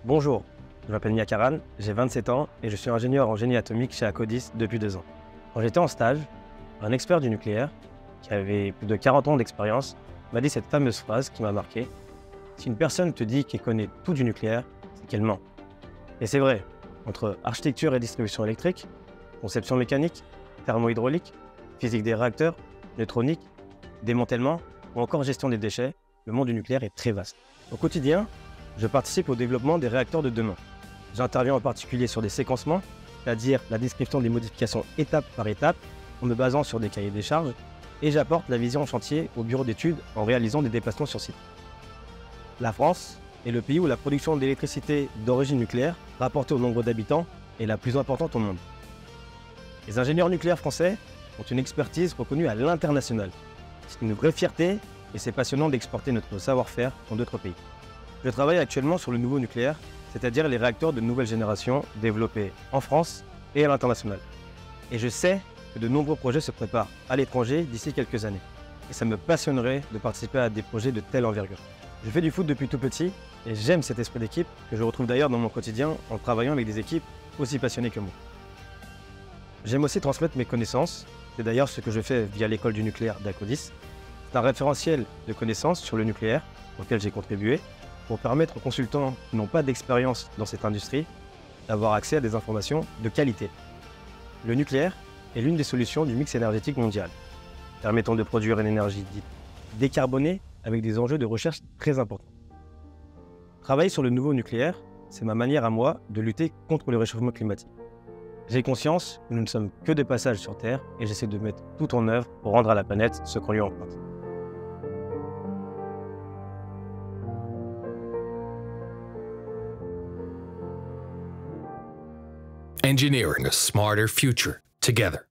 Bonjour, je m'appelle Mia Karan, j'ai 27 ans et je suis ingénieur en génie atomique chez Acodis depuis 2 ans. Quand j'étais en stage, un expert du nucléaire, qui avait plus de 40 ans d'expérience, m'a dit cette fameuse phrase qui m'a marqué: si une personne te dit qu'elle connaît tout du nucléaire, c'est qu'elle ment. Et c'est vrai, entre architecture et distribution électrique, conception mécanique, thermohydraulique, physique des réacteurs, neutronique, démantèlement ou encore gestion des déchets, le monde du nucléaire est très vaste. Au quotidien, je participe au développement des réacteurs de demain. J'interviens en particulier sur des séquencements, c'est-à-dire la description des modifications étape par étape, en me basant sur des cahiers des charges, et j'apporte la vision en chantier au bureau d'études en réalisant des déplacements sur site. La France est le pays où la production d'électricité d'origine nucléaire, rapportée au nombre d'habitants, est la plus importante au monde. Les ingénieurs nucléaires français ont une expertise reconnue à l'international. C'est une vraie fierté et c'est passionnant d'exporter notre savoir-faire dans d'autres pays. Je travaille actuellement sur le nouveau nucléaire, c'est-à-dire les réacteurs de nouvelle génération développés en France et à l'international. Et je sais que de nombreux projets se préparent à l'étranger d'ici quelques années. Et ça me passionnerait de participer à des projets de telle envergure. Je fais du foot depuis tout petit et j'aime cet esprit d'équipe que je retrouve d'ailleurs dans mon quotidien en travaillant avec des équipes aussi passionnées que moi. J'aime aussi transmettre mes connaissances, c'est d'ailleurs ce que je fais via l'école du nucléaire d'Acodis. C'est un référentiel de connaissances sur le nucléaire auquel j'ai contribué pour permettre aux consultants qui n'ont pas d'expérience dans cette industrie d'avoir accès à des informations de qualité. Le nucléaire est l'une des solutions du mix énergétique mondial, permettant de produire une énergie dite décarbonée avec des enjeux de recherche très importants. Travailler sur le nouveau nucléaire, c'est ma manière à moi de lutter contre le réchauffement climatique. J'ai conscience que nous ne sommes que de passage sur Terre et j'essaie de mettre tout en œuvre pour rendre à la planète ce qu'on lui emprunte. Engineering a smarter future together.